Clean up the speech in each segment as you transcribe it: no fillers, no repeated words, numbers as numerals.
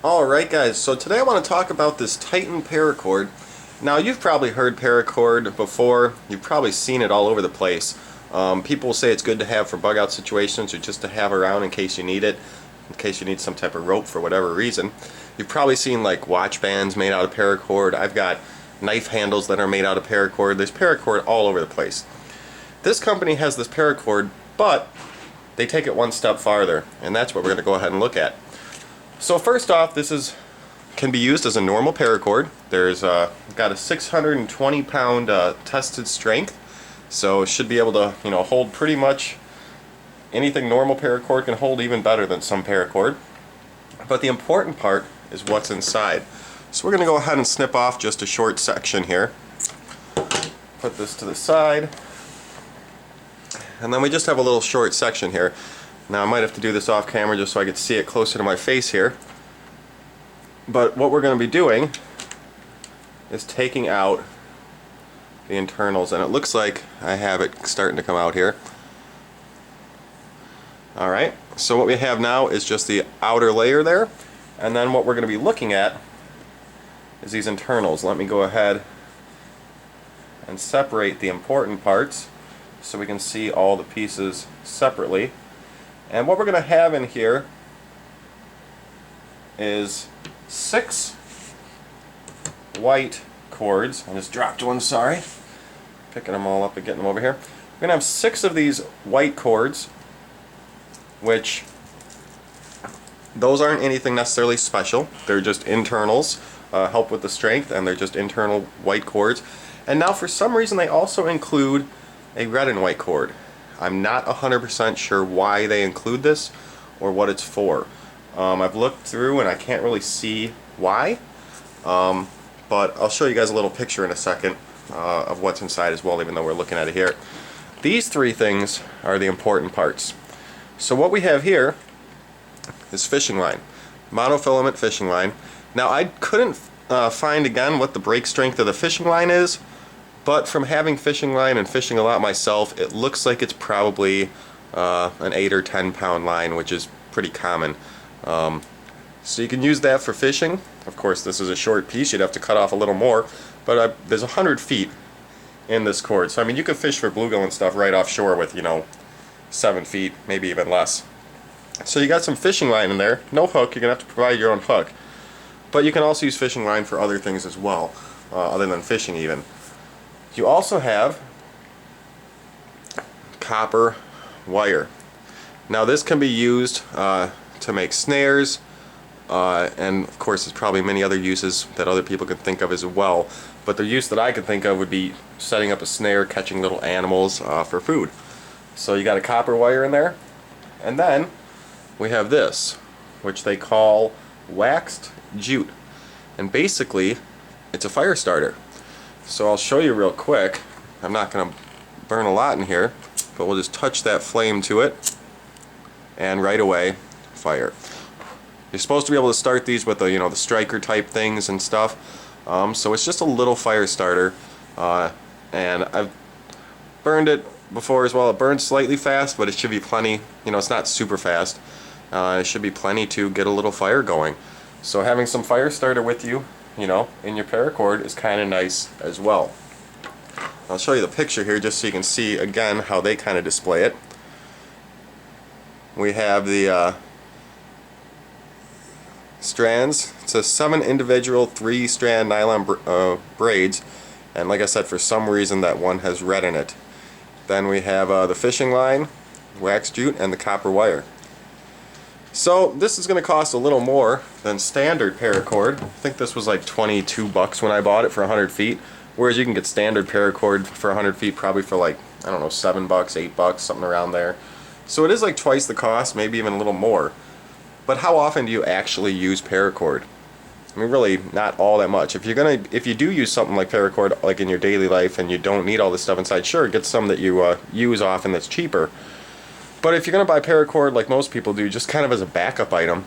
Alright guys, so today I want to talk about this Titan Paracord. Now you've probably heard Paracord before, you've probably seen it all over the place. People say it's good to have for bug out situations or just to have around in case you need it, in case you need some type of rope for whatever reason. You've probably seen like watch bands made out of Paracord. I've got knife handles that are made out of Paracord. There's Paracord all over the place. This company has this Paracord, but they take it one step farther, and that's what we're going to go ahead and look at. So first off, this can be used as a normal paracord. There's got a 620 pound tested strength, so it should be able to hold pretty much anything normal paracord can hold, even better than some paracord. But the important part is what's inside. So we're going to go ahead and snip off just a short section here. Put this to the side, and then we just have a little short section here. Now I might have to do this off camera just so I can see it closer to my face here. But what we're going to be doing is taking out the internals, and it looks like I have it starting to come out here. Alright, so what we have now is just the outer layer there, and then what we're going to be looking at is these internals. Let me go ahead and separate the important parts so we can see all the pieces separately. And what we're going to have in here is 6 white cords. I just dropped one, sorry. Picking them all up and getting them over here. We're going to have 6 of these white cords, which those aren't anything necessarily special. They're just internals, help with the strength, and they're just internal white cords. And now for some reason they also include a red and white cord. I'm not 100% sure why they include this or what it's for. I've looked through and I can't really see why, but I'll show you guys a little picture in a second of what's inside as well, even though we're looking at it here. These 3 things are the important parts. So what we have here is fishing line, monofilament fishing line. Now I couldn't find again what the break strength of the fishing line is, but from having fishing line and fishing a lot myself, it looks like it's probably an 8 or 10 pound line, which is pretty common. So you can use that for fishing. Of course, this is a short piece, you'd have to cut off a little more, but there's 100 feet in this cord. So I mean, you could fish for bluegill and stuff right offshore with 7 feet, maybe even less. So you got some fishing line in there. No hook, you're gonna have to provide your own hook, but you can also use fishing line for other things as well, other than fishing even. You also have copper wire. Now this can be used to make snares, and of course there's probably many other uses that other people can think of as well, but the use that I could think of would be setting up a snare, catching little animals for food. So you got a copper wire in there, and then we have this, which they call waxed jute, and basically it's a fire starter. So I'll show you real quick. I'm not going to burn a lot in here, but we'll just touch that flame to it, and right away, fire. You're supposed to be able to start these with the striker type things and stuff. So it's just a little fire starter, and I've burned it before as well. It burns slightly fast, but it should be plenty. It's not super fast. It should be plenty to get a little fire going. So having some fire starter with you, in your paracord is kind of nice as well. I'll show you the picture here just so you can see again how they kind of display it. We have the strands. It's a 7 individual 3-strand nylon braids, and like I said, for some reason that one has red in it. Then we have the fishing line, wax jute, and the copper wire. So this is going to cost a little more than standard paracord. I think this was like 22 bucks when I bought it for 100 feet, whereas you can get standard paracord for 100 feet probably for like, I don't know, 7 bucks, 8 bucks, something around there. So it is like twice the cost, maybe even a little more. But how often do you actually use paracord? I mean, really not all that much. If you do use something like paracord like in your daily life and you don't need all this stuff inside, sure, get some that you use often that's cheaper. But if you're going to buy paracord like most people do, just kind of as a backup item,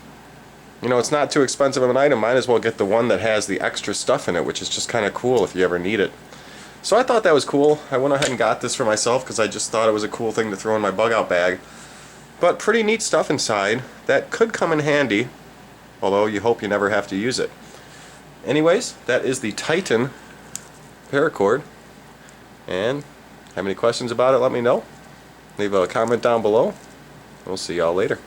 it's not too expensive of an item, might as well get the one that has the extra stuff in it, which is just kind of cool if you ever need it. So I thought that was cool. I went ahead and got this for myself because I just thought it was a cool thing to throw in my bug out bag. But pretty neat stuff inside that could come in handy although you hope you never have to use it. Anyways, that is the Titan paracord, and have any questions about it, let me know. Leave a comment down below. We'll see y'all later.